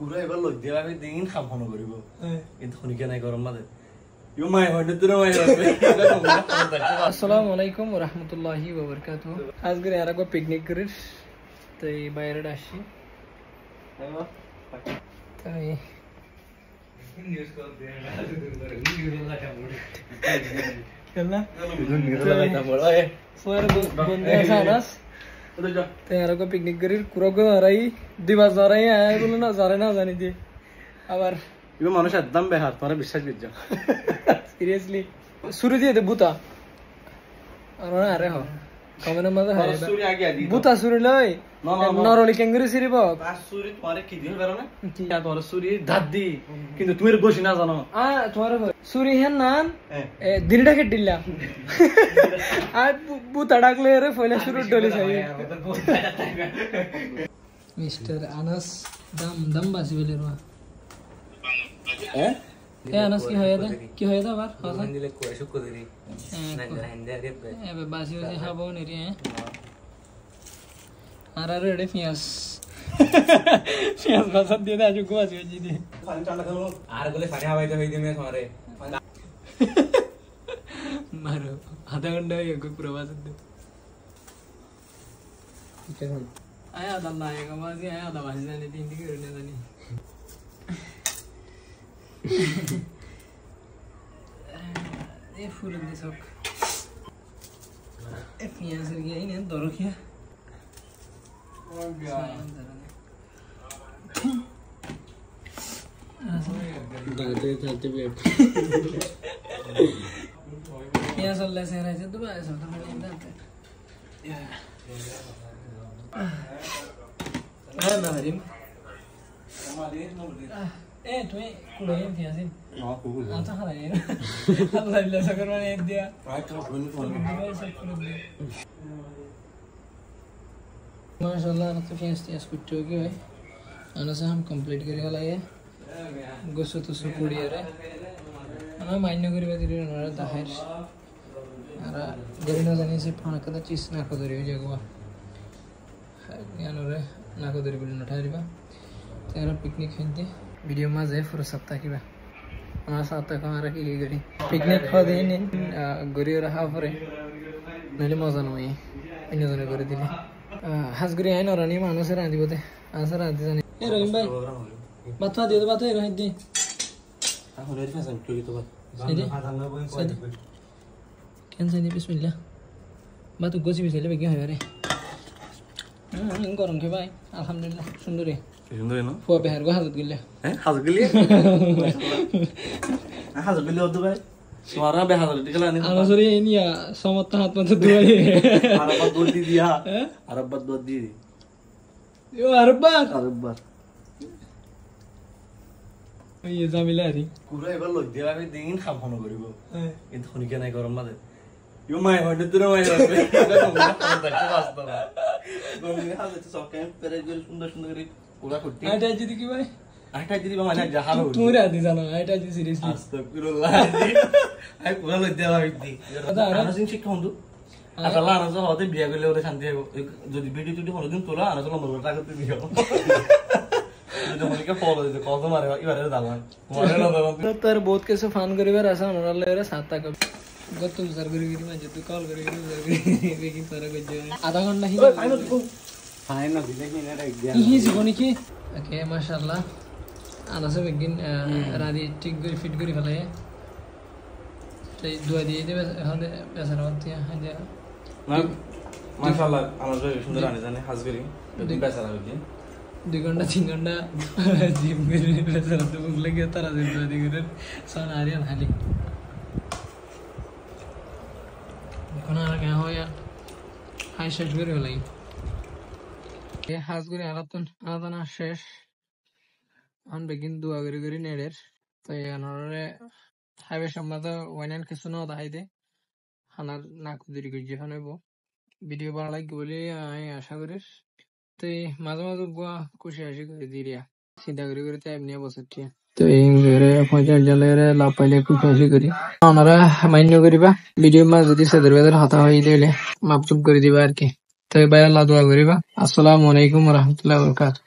কুকুৰা এবাৰ লৈ দিয়া আমি দিন খাব নকৰিব কিন্তু শুনিকে নাই গৰম মাদে ইউ মাই হয়তো তোৰ মাই আসসালামু আলাইকুম ওয়া রাহমাতুল্লাহি ওয়া বারাকাতুহু আজকে আরেকবার পিকনিক করিস তাই বাইরে আসি তাই নিউজ কল দে কেলা সোয়ার বন্ধে আসানাস তাই আরেকবার পিকনিক করির কুরগো আরাই দিবাস আরাই আয় বলে না জারে না জানি যে আবার ইউ মানুষ একদম বেহার তোরা বিশ্বাস করছ সিরিয়াসলি শুরু দিয়ে দে বুতা আর আরে হ কমেন্ট মধ্যে হয় সুরি আগে আদি বুতা শুরু লই নরলি কেঙ্গুরি সিরিব তার সুরি তোমারে কি দিন বেরো না কি তোর সুরি দাদি কিন্তু তুমি বসি না জানো তোমার সুরি হেন নান দিনটা কেটিলা আর বুতা ডাকলে রে ফয়লা শুরু ডলি চাই মিস্টার আনাস দম বাসি বলে রো আনাস কি হয় আবার কথা দিলে কোয়া শুকো দেরি না হিন্দে রে এবে বাসি বাসি খাবো নেরি আর রেডি পিয়াস বাসাত দিয়ে দে আজু বাসি বাসি দি পানি ঠান্ডা খালো আর বলে পানি হাওয়াইতে হই দিমে তোমারে মারো আধা ঘন্টা হয়ে গো পুরো বাসাত দে কেমন আয়া দাল্লা আয়েগা বাসি আয়া দাল্লা বাসি জানি তিন দিকে রনে জানি এই ফুল দিছক এ পিয়াস এর গিয়ে ইনে দরখিয়া पियास अल्लाह से रहे तो बस तो नहीं दाते ना हरिम ए तुम्हें कुड़े पियासिन हां कुड़े अच्छा खा रहे अल्लाह अल्लाह सकर मैंने दिया माशाल्लाह ना तो पियास कुछ हो गया है आना से हम कंप्लीट करेगा लाये गोसो तो सुपुड़ी है रे আমরা মাইন্য করি বাদিরে নরা দাহের আর গরিনা জানি সে ফোন কদা চিস না কদরি হই যাগবা জ্ঞানরে না কদরি বলি নঠাইবা তারা পিকনিক খেলতে ভিডিও মাঝে ফুরসত থাকিবা আমার সাথে কামারা কি গরি পিকনিক খাওয়া দিন গরি রাখা পরে নইলে মজা নয় অন্য জনে করে দিলে হাজগরি আইন রানি মানুষের রাঁধিবতে আসা রাঁধি জানি এ রহিম ভাই বাতা দিয়ে দে বাতা রহিম দি এখন এর ফেসন তুই তো বাত কেন সাইদি বিসমিল্লাহ বাতু গোসি বিসলে বেগে হয় রে গরম কে ভাই আলহামদুলিল্লাহ সুন্দরী সুন্দরী না ফো বেহার গো হাজত গিলে হাজত গিলে হাজত গিলে ওদ ভাই তোমারা বেহাজত দিলা নি আনসরি নিয়া সমত হাত মত দুয়ারে আরবাত দদি দিয়া আরবাত দদি ইও আরবাত ওই জামিলারি কুকুরা এবার লৈ দিয়া আমি দিন খাব নকৰিব কিন্তু শুনিকে নাই গৰম মাদে ইউ মাই হয়তো তোৰ মাই হবে গৰমে হাতে সবকে পেরে গেল সুন্দর সুন্দর করে পুরা কুটি আইটা যদি কি ভাই আইটা যদি মানে জাহাল হল তুমি রাদি জানো আইটা যদি সিরিয়াসলি আস্তাগফিরুল্লাহ আই পুরা লৈ দিয়া হইতি আনাসিন শিক্ষা হন্দু আল্লাহ আনাস হতে বিয়া গলে ওরে শান্তি হবে যদি ভিডিও যদি কোনদিন তোলা আনাস নম্বর টাকা দিও तर बहुत कैसे फान करीबार आसा होणार रे 7 तक गत तुझार करी म्हणजे तू कॉल करी बेकिंग सारा गज आधा घंटा ही फाइन ना दिले की ना एक दिया ही जीवनी की ओके माशाल्लाह आना से बेगिन रादी ठीक करी फिट करी फलाय ते दुआ दिए दे हने बेसर होती है ना माशाल्लाह आना जो सुंदर आने जाने हाजगरी दिन बेसर होती 2 घंटा 3 घंटा जिम করে বেসর তো ভুক লাগে তারা দিন দুই করে সান আরিয়ান হালি কোন আর কে হয় হাই শেষ করে হলাই এই হাজগুরি আলাতন আদানা শেষ আন বেগিন দুয়া করে নেড়ের তাই আনরে হাইবে সম্মত ওয়াইনান কিছু না দাইদে হানার নাক দেরি করে যেখানে হইব ভিডিও ভালো লাগবে বলে আমি আশা করি তাই মাঝে মাঝে গোয়া খুশি হাসি করে দিরিয়া চিন্তা করে করে তাই এমনি বসে তো এই ঘরে 50 জলের লাভ পাইলে খুশি হাসি করি ওনারা মান্য করিবা ভিডিও মা যদি সেদের বেদের হতা হয়ে দিলে মাপচুপ করে দিবা আর কি তো ভাই আল্লাহ দোয়া করিবা আসসালামু আলাইকুম ওয়া রাহমাতুল্লাহি ওয়া বারাকাতুহু।